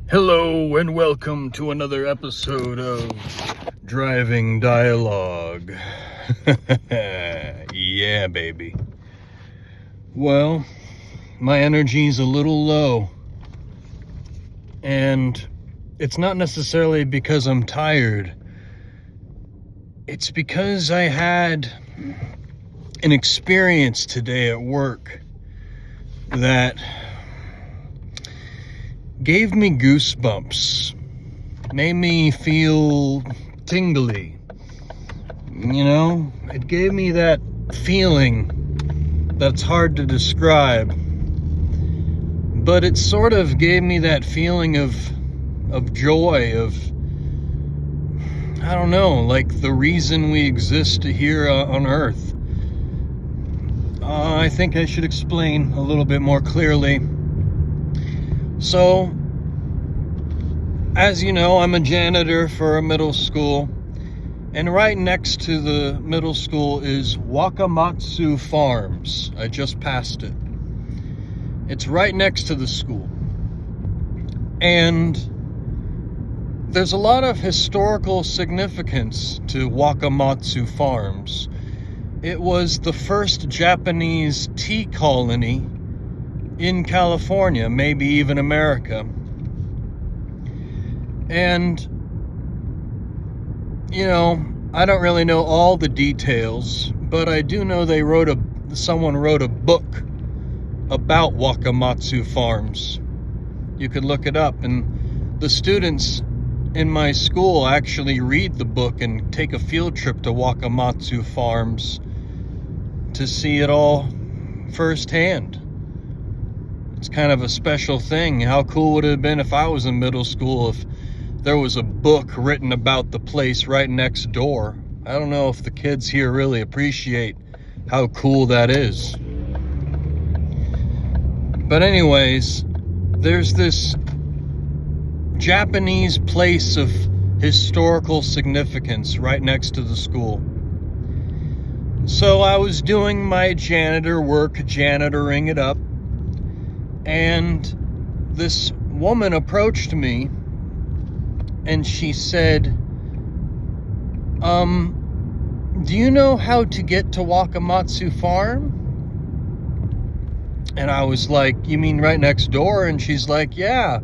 Hello and welcome to another episode of Driving Dialogue. Yeah, baby. Well, my energy's a little low. And it's not necessarily because I'm tired. It's because I had an experience today at work that gave me goosebumps, made me feel tingly. It gave me that feeling that's hard to describe, but it sort of gave me that feeling of joy, I don't know, like the reason we exist here on Earth. I think I should explain a little bit more clearly. So, as you know, I'm a janitor for a middle school, and right next to the middle school is Wakamatsu Farms. I just passed it. It's right next to the school. And there's a lot of historical significance to Wakamatsu Farms. It was the first Japanese tea colony in California, maybe even America. And, I don't really know all the details, but I do know someone wrote a book about Wakamatsu Farms. You could look it up, and the students in my school actually read the book and take a field trip to Wakamatsu Farms to see it all firsthand. It's kind of a special thing. How cool would it have been if I was in middle school if there was a book written about the place right next door? I don't know if the kids here really appreciate how cool that is. But anyways, there's this Japanese place of historical significance right next to the school. So I was doing my janitor work, janitoring it up, and this woman approached me and she said, do you know how to get to Wakamatsu Farm? And I was like, you mean right next door? And she's like, yeah.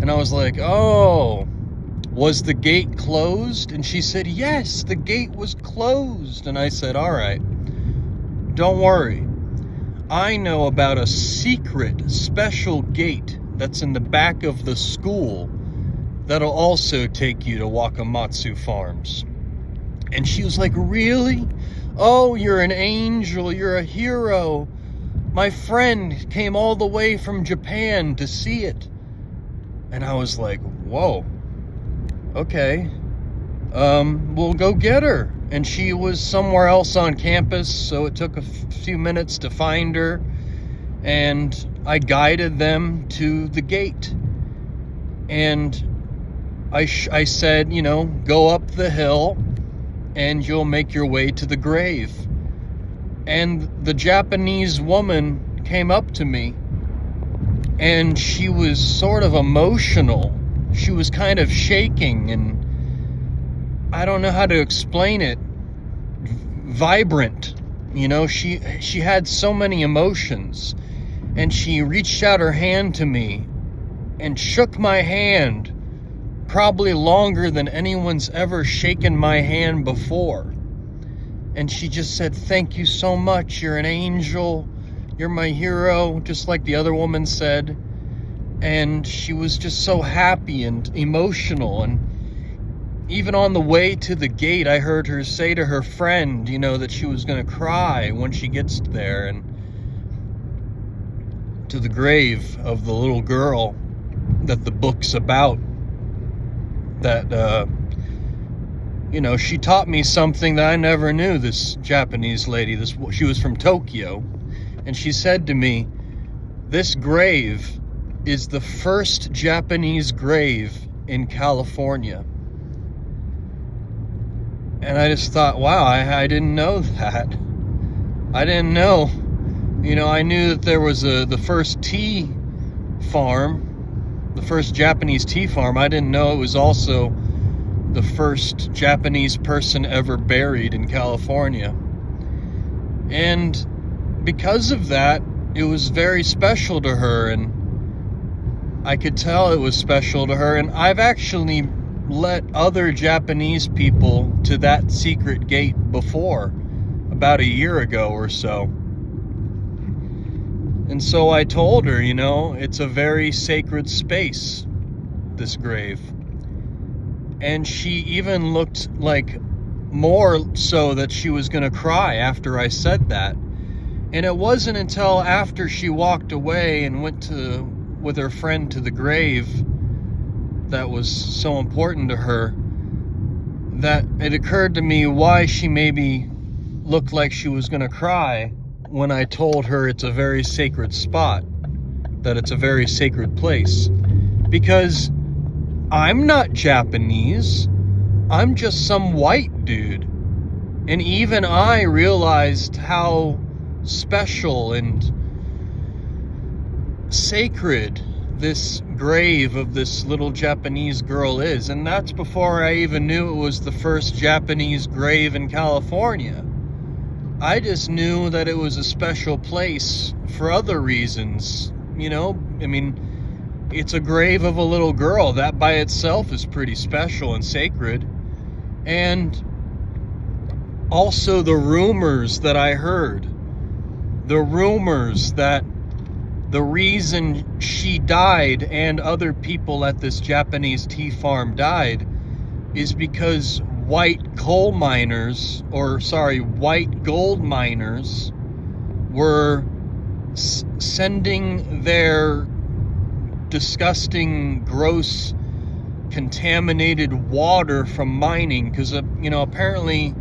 And I was like, oh, was the gate closed? And she said, yes, the gate was closed. And I said, all right, don't worry. I know about a secret special gate that's in the back of the school that'll also take you to Wakamatsu Farms. And she was like, really? Oh, you're an angel. You're a hero. My friend came all the way from Japan to see it. And I was like, whoa, okay. We'll go get her. And she was somewhere else on campus, so it took a few minutes to find her. And I guided them to the gate. And I said, go up the hill and you'll make your way to the grave. And the Japanese woman came up to me and she was sort of emotional. She was kind of shaking, and I don't know how to explain it. Vibrant. She had so many emotions. And she reached out her hand to me and shook my hand, probably longer than anyone's ever shaken my hand before. And she just said, thank you so much. You're an angel. You're my hero, just like the other woman said. And she was just so happy and emotional. And even on the way to the gate, I heard her say to her friend, that she was going to cry when she gets there, and to the grave of the little girl that the book's about. That, she taught me something that I never knew, this Japanese lady. She was from Tokyo. And she said to me, this grave is the first Japanese grave in California. And I just thought, wow, I didn't know that. I didn't know. I knew that there was the first tea farm the first Japanese tea farm, I didn't know it was also the first Japanese person ever buried in California. And because of that, it was very special to her, and I could tell it was special to her. And I've actually let other Japanese people to that secret gate before, about a year ago or so. And so I told her, it's a very sacred space, this grave. And she even looked like more so that she was going to cry after I said that. And it wasn't until after she walked away and went with her friend to the grave that was so important to her that it occurred to me why she maybe looked like she was going to cry when I told her it's a very sacred spot, that it's a very sacred place. Because I'm not Japanese. I'm just some white dude. And even I realized how special and sacred this grave of this little Japanese girl is. And that's before I even knew it was the first Japanese grave in California. I just knew that it was a special place for other reasons. It's a grave of a little girl. That by itself is pretty special and sacred. And also the rumors that I heard. The rumors that the reason she died and other people at this Japanese tea farm died is because white gold miners were sending their disgusting, gross, contaminated water from mining, because apparently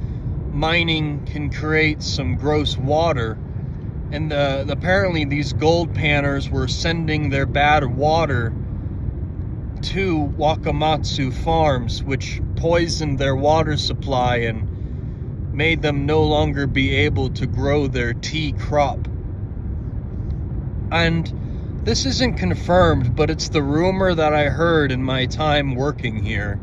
mining can create some gross water, and apparently these gold panners were sending their bad water to Wakamatsu Farms, which poisoned their water supply and made them no longer be able to grow their tea crop. And this isn't confirmed, but it's the rumor that I heard in my time working here.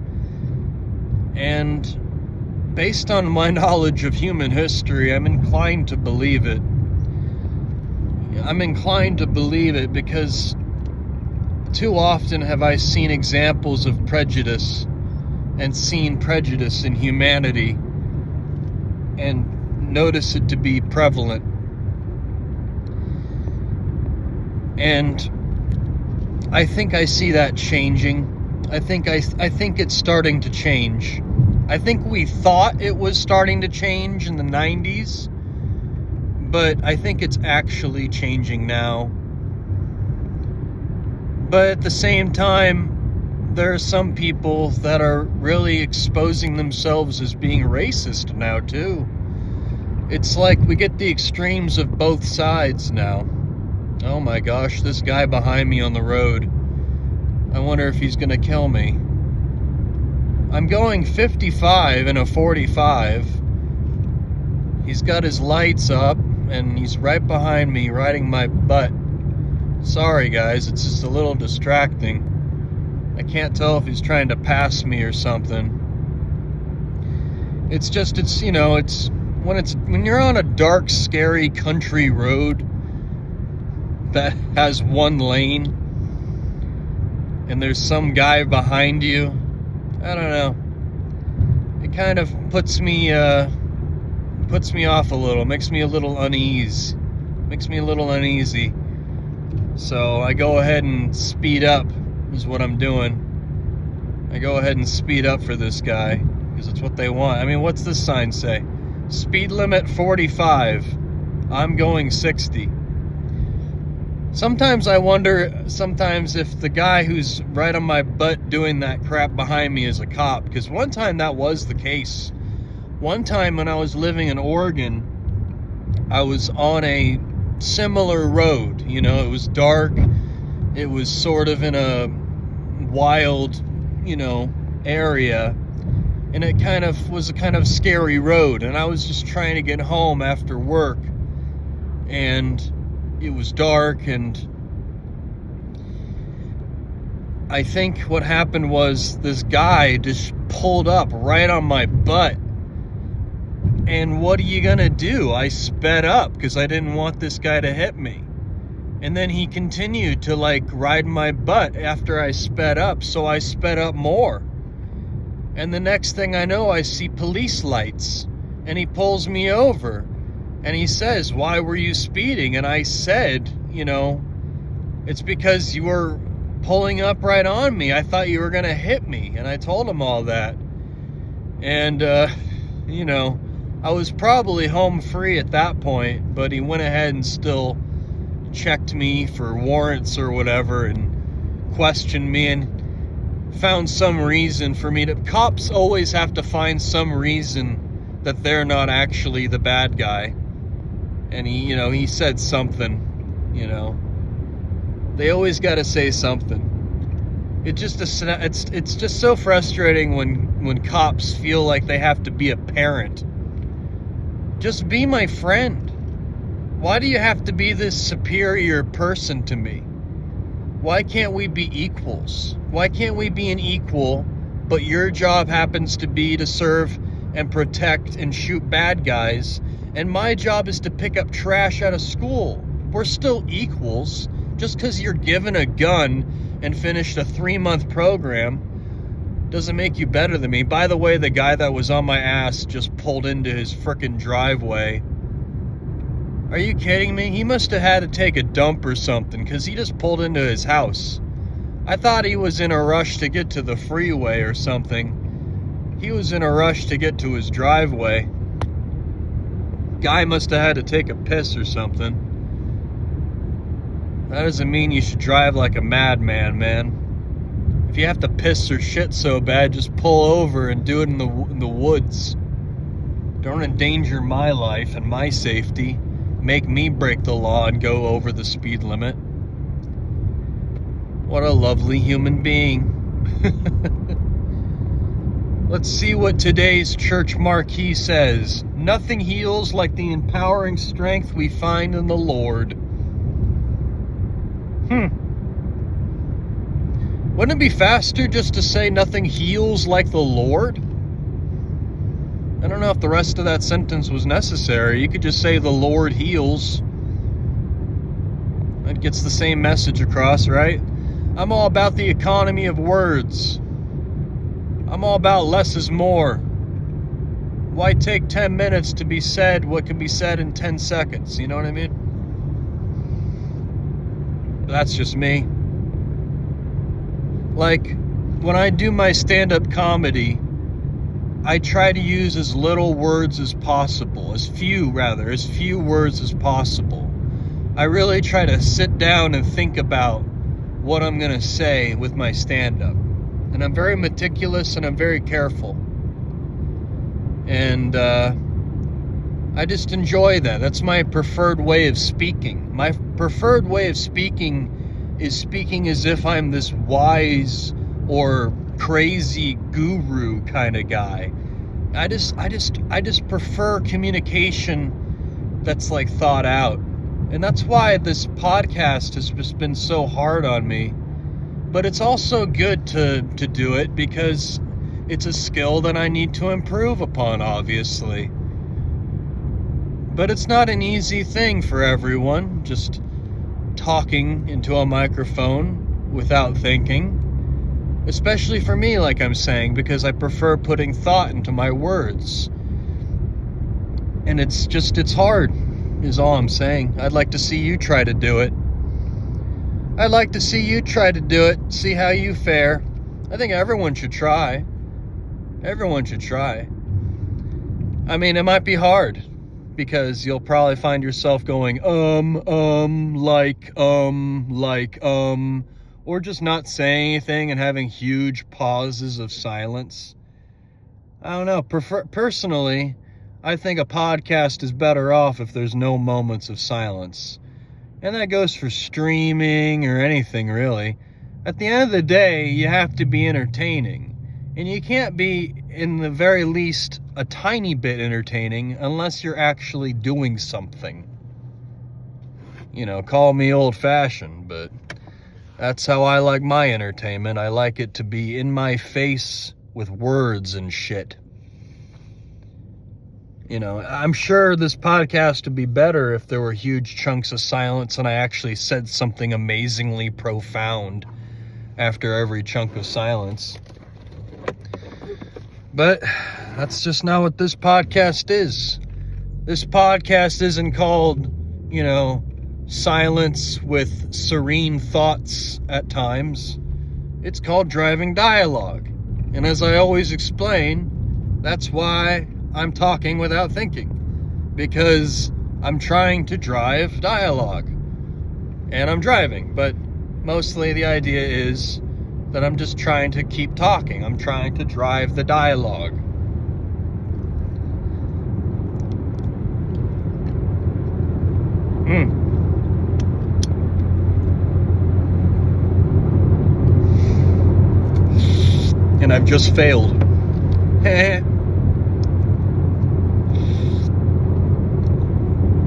And based on my knowledge of human history, I'm inclined to believe it. Because too often have I seen examples of prejudice and seen prejudice in humanity and notice it to be prevalent. And I think I see that changing. I think it's starting to change. I think we thought it was starting to change in the 90s, but I think it's actually changing now. But at the same time, there are some people that are really exposing themselves as being racist now too. It's like we get the extremes of both sides now. Oh my gosh, this guy behind me on the road. I wonder if he's gonna kill me. I'm going 55 in a 45. He's got his lights up and he's right behind me riding my butt. Sorry guys, it's just a little distracting. I can't tell if he's trying to pass me or something. It's when you're on a dark, scary country road that has one lane and there's some guy behind you, I don't know. It kind of puts me off a little, makes me a little uneasy. So I go ahead and speed up is what I'm doing. I go ahead and speed up for this guy because it's what they want. I mean, what's this sign say? Speed limit 45. I'm going 60. Sometimes I wonder if the guy who's right on my butt doing that crap behind me is a cop, because one time that was the case. One time when I was living in Oregon, I was on a similar road. It was dark. It was sort of in a wild, area. And it was a kind of scary road. And I was just trying to get home after work. And it was dark, and I think what happened was this guy just pulled up right on my butt. And what are you gonna do? I sped up because I didn't want this guy to hit me. And then he continued to like ride my butt after I sped up, so I sped up more. And the next thing I know, I see police lights, and he pulls me over, and he says, "Why were you speeding?" And I said, "It's because you were pulling up right on me. I thought you were gonna hit me." And I told him all that. And, I was probably home free at that point, but he went ahead and still checked me for warrants or whatever and questioned me and found some reason for me to... Cops always have to find some reason that they're not actually the bad guy. And he said something, They always got to say something. It's just so frustrating when cops feel like they have to be a parent. Just be my friend. Why do you have to be this superior person to me? Why can't we be equals? Why can't we be an equal, but your job happens to be to serve and protect and shoot bad guys, and my job is to pick up trash out of school? We're still equals. Just because you're given a gun and finished a 3-month program doesn't make you better than me. By the way, the guy that was on my ass just pulled into his frickin' driveway. Are you kidding me? He must have had to take a dump or something, because he just pulled into his house. I thought he was in a rush to get to the freeway or something. He was in a rush to get to his driveway. Guy must have had to take a piss or something. That doesn't mean you should drive like a madman, man. If you have to piss or shit so bad, just pull over and do it in the woods. Don't endanger my life and my safety. Make me break the law and go over the speed limit. What a lovely human being. Let's see what today's church marquee says. Nothing heals like the empowering strength we find in the Lord. Wouldn't it be faster just to say nothing heals like the Lord? I don't know if the rest of that sentence was necessary. You could just say the Lord heals. That gets the same message across, right? I'm all about the economy of words. I'm all about less is more. Why take 10 minutes to be said what can be said in 10 seconds? You know what I mean? That's just me. Like, when I do my stand-up comedy, I try to use as little words as possible, as few words as possible. I really try to sit down and think about what I'm going to say with my stand-up. And I'm very meticulous and I'm very careful. And I just enjoy that. That's my preferred way of speaking. My preferred way of speaking is speaking as if I'm this wise or crazy guru kind of guy. I just prefer communication that's like thought out. And that's why this podcast has just been so hard on me. But it's also good to do it because it's a skill that I need to improve upon, obviously. But it's not an easy thing for everyone, just talking into a microphone without thinking. Especially for me, like I'm saying, because I prefer putting thought into my words. And it's hard, is all I'm saying. I'd like to see you try to do it. I'd like to see you try to do it, see how you fare. I think everyone should try. Everyone should try. I mean, it might be hard, because you'll probably find yourself going, or just not saying anything and having huge pauses of silence. I don't know. Personally, I think a podcast is better off if there's no moments of silence. And that goes for streaming or anything, really. At the end of the day, you have to be entertaining. And you can't be, in the very least, a tiny bit entertaining unless you're actually doing something. Call me old-fashioned, but That's how I like my entertainment. I like it to be in my face with words and shit. You know, I'm sure this podcast would be better if there were huge chunks of silence and I actually said something amazingly profound after every chunk of silence. But that's just not what this podcast is. This podcast isn't called, you know, silence with serene thoughts at times. It's called driving dialogue. And as I always explain, that's why I'm talking without thinking, because I'm trying to drive dialogue, and I'm driving, but mostly the idea is that I'm just trying to keep talking. I'm trying to drive the dialogue. And I've just failed.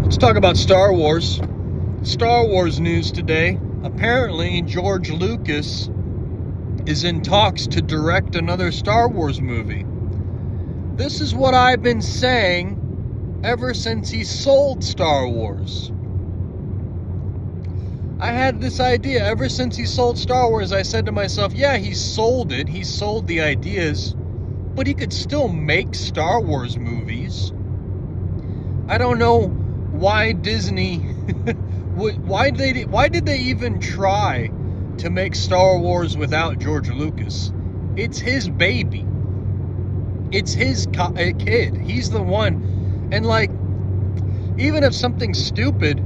Let's talk about Star Wars. Star Wars news today. Apparently, George Lucas is in talks to direct another Star Wars movie. This is what I've been saying ever since he sold Star Wars. I had this idea ever since he sold Star Wars. I said to myself, yeah, he sold it. He sold the ideas, but he could still make Star Wars movies. I don't know why Disney, why did they even try to make Star Wars without George Lucas? It's his baby. It's his kid. He's the one. And like, even if something's stupid,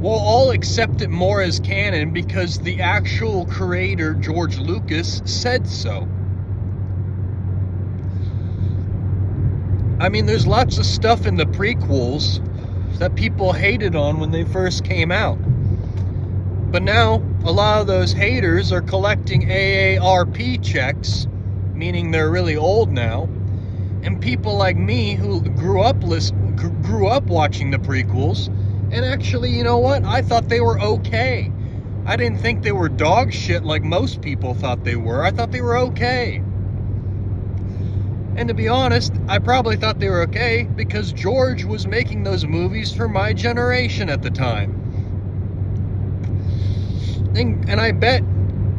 we'll all accept it more as canon because the actual creator, George Lucas, said so. I mean, there's lots of stuff in the prequels that people hated on when they first came out. But now, a lot of those haters are collecting AARP checks, meaning they're really old now. And people like me who grew up watching the prequels, and actually, you know what? I thought they were okay. I didn't think they were dog shit like most people thought they were. I thought they were okay. And to be honest, I probably thought they were okay because George was making those movies for my generation at the time. And I bet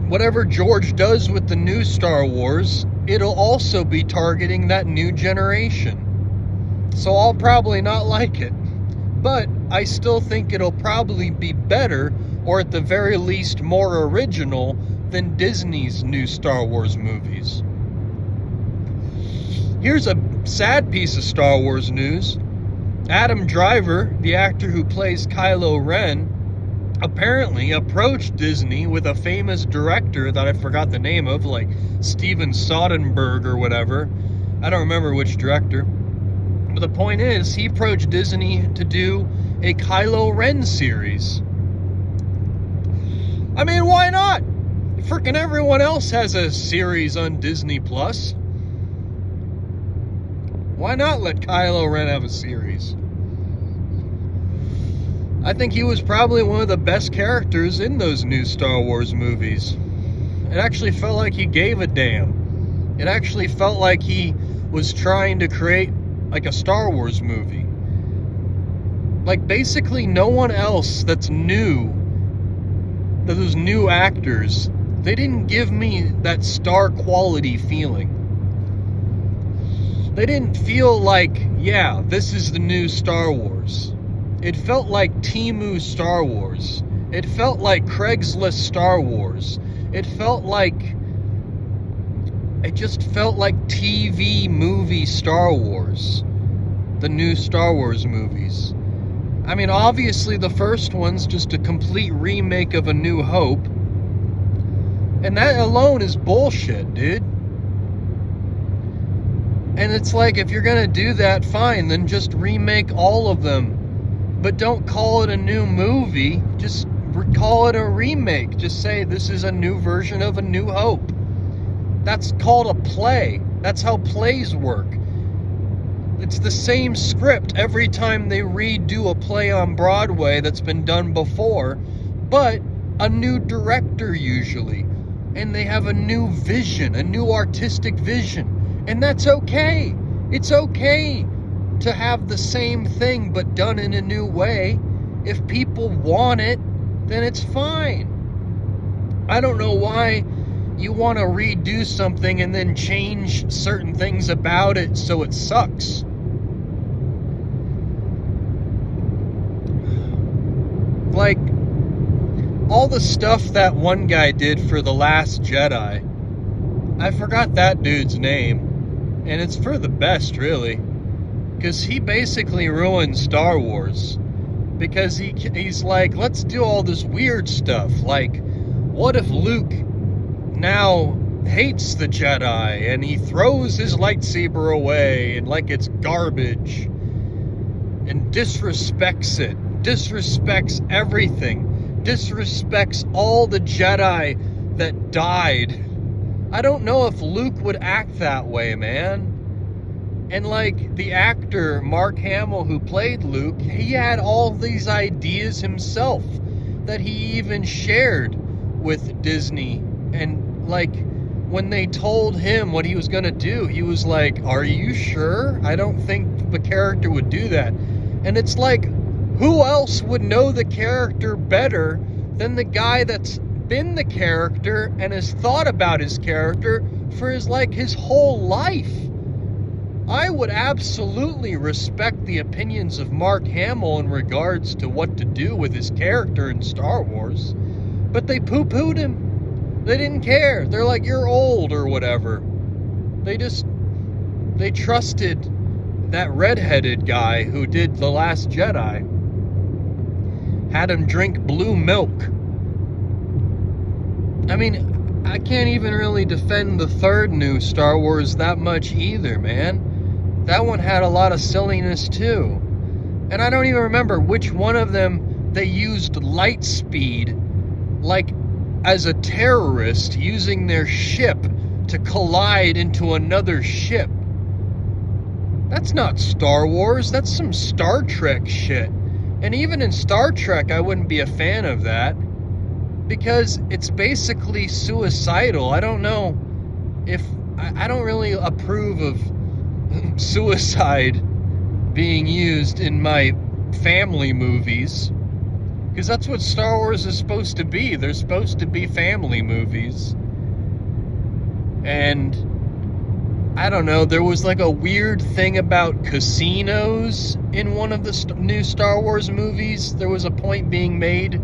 whatever George does with the new Star Wars, it'll also be targeting that new generation. So I'll probably not like it. But I still think it'll probably be better, or at the very least more original, than Disney's new Star Wars movies. Here's a sad piece of Star Wars news. Adam Driver, the actor who plays Kylo Ren, apparently approached Disney with a famous director that I forgot the name of, like Steven Soderbergh or whatever. I don't remember which director. But the point is, he approached Disney to do a Kylo Ren series. I mean, why not? Frickin' everyone else has a series on Disney Plus. Why not let Kylo Ren have a series? I think he was probably one of the best characters in those new Star Wars movies. It actually felt like he gave a damn. It actually felt like he was trying to create like a Star Wars movie. Like basically no one else that's new, those new actors, they didn't give me that star quality feeling. They didn't feel like, yeah, this is the new Star Wars. It felt like Temu Star Wars. It felt like Craigslist Star Wars. It just felt like TV movie Star Wars. The new Star Wars movies. I mean, obviously the first one's just a complete remake of A New Hope. And that alone is bullshit, dude. And it's like, if you're gonna do that, fine, then just remake all of them. But don't call it a new movie, just call it a remake. Just say, this is a new version of A New Hope. That's called a play. That's how plays work. It's the same script every time they redo a play on Broadway that's been done before, but a new director usually, and they have a new vision, a new artistic vision, and that's okay. It's okay to have the same thing but done in a new way. If people want it, then it's fine. I don't know why you want to redo something and then change certain things about it so it sucks. Like, all the stuff that one guy did for The Last Jedi, I forgot that dude's name, and it's for the best, really, because he basically ruined Star Wars, because he's like, let's do all this weird stuff, like, what if Luke now hates the Jedi, and he throws his lightsaber away, and like it's garbage, and disrespects it, disrespects everything, disrespects all the Jedi that died. I don't know if Luke would act that way, man. And like the actor Mark Hamill who played Luke, he had all these ideas himself that he even shared with Disney. And like when they told him what he was gonna do, he was like, are you sure? I don't think the character would do that. And it's like, who else would know the character better than the guy that's been the character and has thought about his character for his whole life? I would absolutely respect the opinions of Mark Hamill in regards to what to do with his character in Star Wars, but they poo-pooed him. They didn't care. They're like, you're old or whatever. They trusted that redheaded guy who did The Last Jedi. Had him drink blue milk. I mean, I can't even really defend the third new Star Wars that much either, man. That one had a lot of silliness too. And I don't even remember which one of them they used light speed, like as a terrorist using their ship to collide into another ship. That's not Star Wars, that's some Star Trek shit. And even in Star Trek, I wouldn't be a fan of that, because it's basically suicidal. I don't know if... I don't really approve of suicide being used in my family movies, because that's what Star Wars is supposed to be. They're supposed to be family movies. And I don't know, there was like a weird thing about casinos in one of the new Star Wars movies. There was a point being made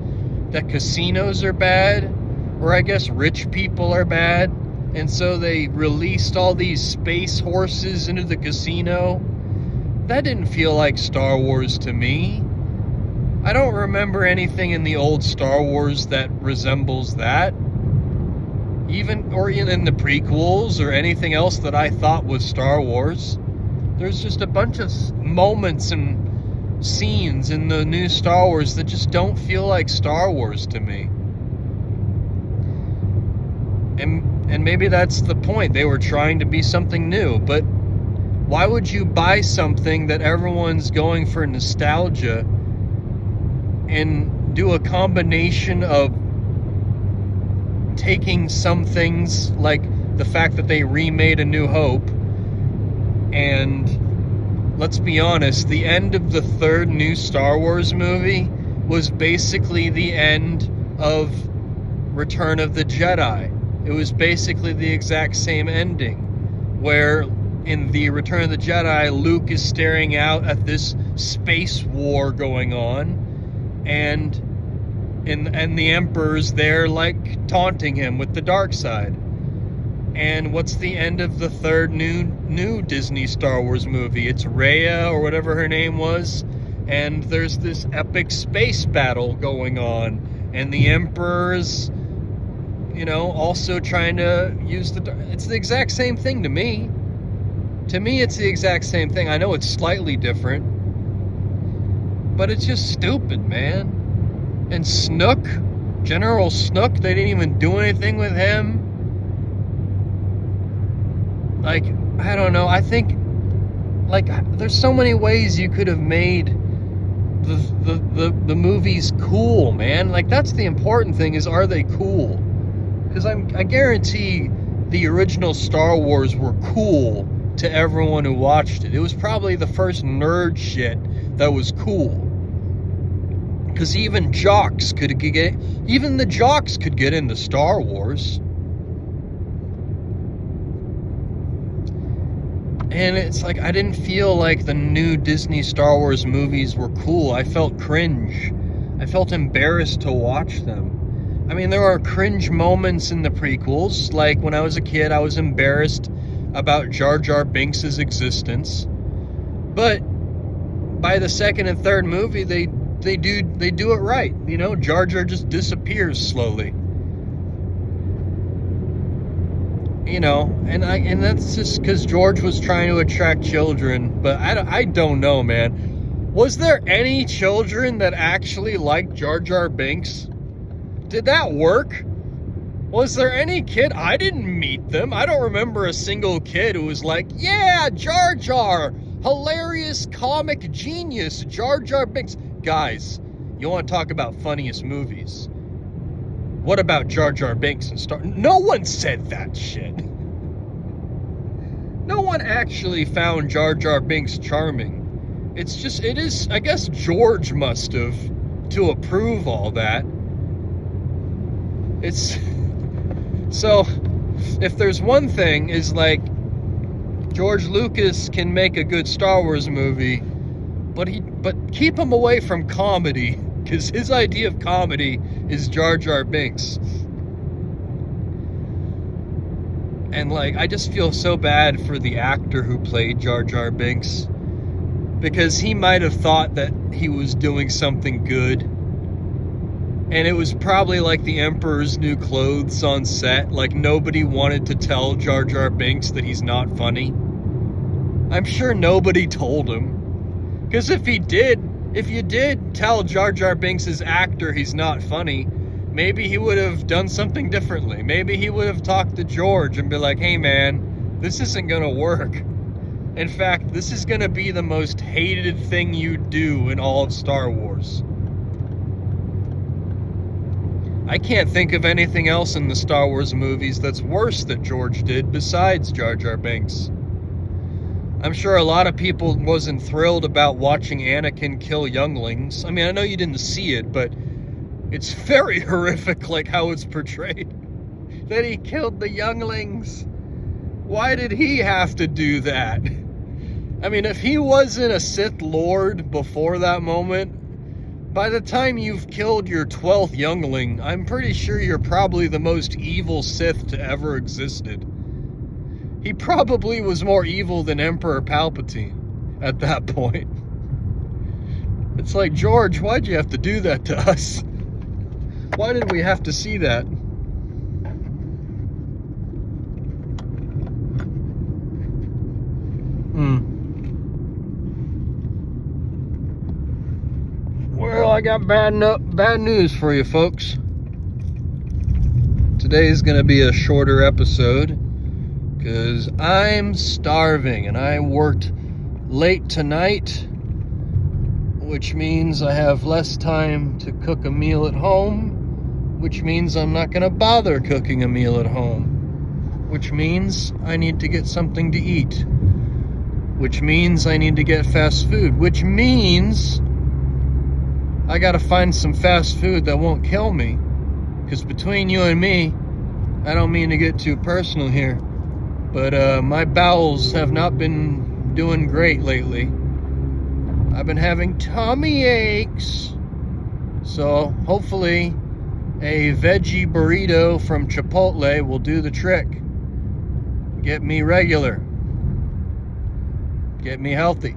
that casinos are bad, or I guess rich people are bad, and so they released all these space horses into the casino. That didn't feel like Star Wars to me. I don't remember anything in the old Star Wars that resembles that. Even, or in the prequels, or anything else that I thought was Star Wars. There's just a bunch of moments and scenes in the new Star Wars that just don't feel like Star Wars to me. And maybe that's the point. They were trying to be something new, but why would you buy something that everyone's going for nostalgia and do a combination of taking some things, like the fact that they remade A New Hope, and let's be honest, the end of the third new Star Wars movie was basically the end of Return of the Jedi. It was basically the exact same ending, where in the Return of the Jedi, Luke is staring out at this space war going on, and the Emperor's there, like, taunting him with the dark side. And what's the end of the third new Disney Star Wars movie? It's Raya, or whatever her name was, and there's this epic space battle going on, and the Emperor's, you know, also trying to use it's the exact same thing to me. To me, it's the exact same thing. I know it's slightly different, but it's just stupid, man. And Snook, General Snook, they didn't even do anything with him. Like, I don't know, I think, like, there's so many ways you could have made the movie's cool, man. Like, that's the important thing, is, are they cool? Because I guarantee the original Star Wars were cool to everyone who watched it. It was probably the first nerd shit that was cool. Because even the jocks could get into Star Wars. And it's like, I didn't feel like the new Disney Star Wars movies were cool. I felt cringe. I felt embarrassed to watch them. I mean, there are cringe moments in the prequels. Like, when I was a kid, I was embarrassed about Jar Jar Binks' existence. But by the second and third movie, they do it right. You know, Jar Jar just disappears slowly. You know, and that's just because George was trying to attract children. But I don't know, man. Was there any children that actually liked Jar Jar Binks? Did that work? Was there any kid? I didn't meet them. I don't remember a single kid who was like, yeah, Jar Jar, hilarious comic genius, Jar Jar Binks. Guys, you want to talk about funniest movies? What about Jar Jar Binks and Star? No one said that shit. No one actually found Jar Jar Binks charming. It is, I guess George must have, to approve all that. It's, so, if there's one thing, is like, George Lucas can make a good Star Wars movie, but keep him away from comedy, because his idea of comedy is Jar Jar Binks. And like, I just feel so bad for the actor who played Jar Jar Binks, because he might have thought that he was doing something good. And it was probably like the Emperor's New Clothes on set. Like, nobody wanted to tell Jar Jar Binks that he's not funny. I'm sure nobody told him. Because if you did tell Jar Jar Binks' actor he's not funny, maybe he would have done something differently. Maybe he would have talked to George and be like, hey man, this isn't gonna work. In fact, this is gonna be the most hated thing you do in all of Star Wars. I can't think of anything else in the Star Wars movies that's worse that George did besides Jar Jar Binks. I'm sure a lot of people wasn't thrilled about watching Anakin kill younglings. I mean, I know you didn't see it, but it's very horrific, like how it's portrayed. That he killed the younglings. Why did he have to do that? I mean, if he wasn't a Sith Lord before that moment, by the time you've killed your 12th youngling, I'm pretty sure you're probably the most evil Sith to ever existed. He probably was more evil than Emperor Palpatine at that point. It's like, George, why'd you have to do that to us? Why did we have to see that? Well, I got bad news for you folks. Today's gonna be a shorter episode because I'm starving and I worked late tonight, which means I have less time to cook a meal at home, which means I'm not gonna bother cooking a meal at home, which means I need to get something to eat, which means I need to get fast food, which means I gotta find some fast food that won't kill me. Because between you and me, I don't mean to get too personal here, but my bowels have not been doing great lately. I've been having tummy aches. So hopefully a veggie burrito from Chipotle will do the trick. Get me regular. Get me healthy.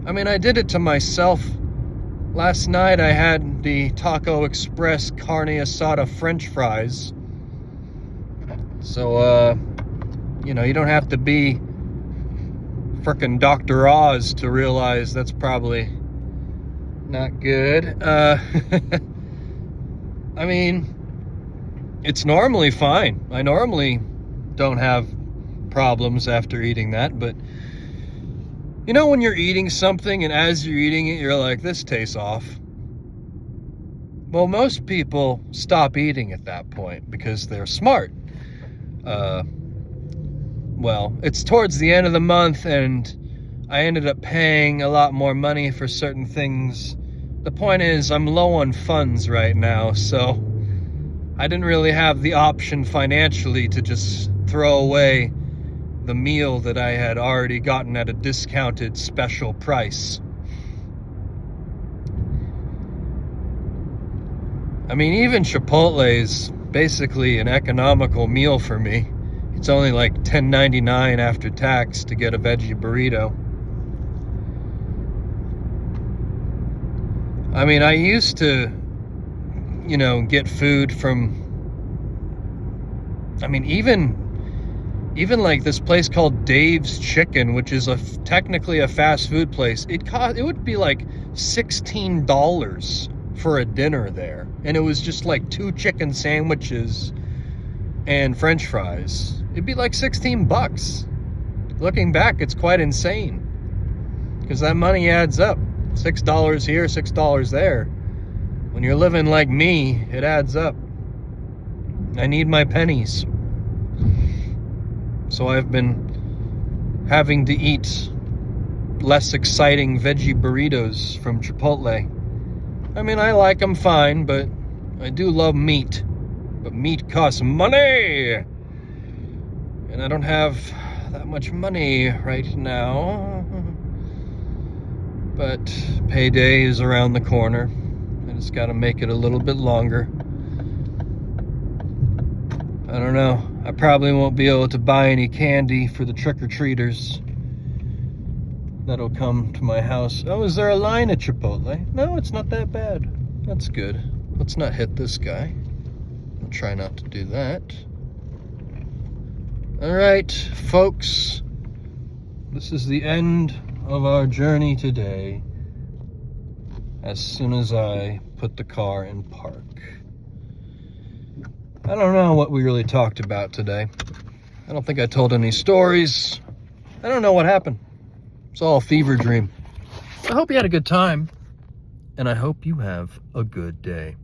I mean, I did it to myself. Last night I had the Taco Express carne asada French fries. So, you know, you don't have to be frickin' Dr. Oz to realize that's probably not good. I mean, it's normally fine. I normally don't have problems after eating that, but You know when you're eating something and as you're eating it, you're like, this tastes off? Well, most people stop eating at that point because they're smart. Well, it's towards the end of the month and I ended up paying a lot more money for certain things. The point is, I'm low on funds right now, so I didn't really have the option financially to just throw away the meal that I had already gotten at a discounted special price. I mean, even Chipotle is basically an economical meal for me. It's only like $10.99 after tax to get a veggie burrito. I mean, I used to, get food from, even like this place called Dave's Chicken, which is technically a fast food place. It would be like $16 for a dinner there, and it was just like 2 chicken sandwiches and French fries. It'd be like 16 bucks. Looking back, it's quite insane because that money adds up. $6 here, $6 there. When you're living like me, it adds up. I need my pennies. So I've been having to eat less exciting veggie burritos from Chipotle. I mean, I like them fine, but I do love meat. But meat costs money! And I don't have that much money right now. But payday is around the corner. I just gotta make it a little bit longer. I don't know. I probably won't be able to buy any candy for the trick-or-treaters that'll come to my house. Oh, is there a line at Chipotle? No, it's not that bad. That's good. Let's not hit this guy. I'll try not to do that. All right, folks. This is the end of our journey today. As soon as I put the car in park. I don't know what we really talked about today. I don't think I told any stories. I don't know what happened. It's all a fever dream. I hope you had a good time, and I hope you have a good day.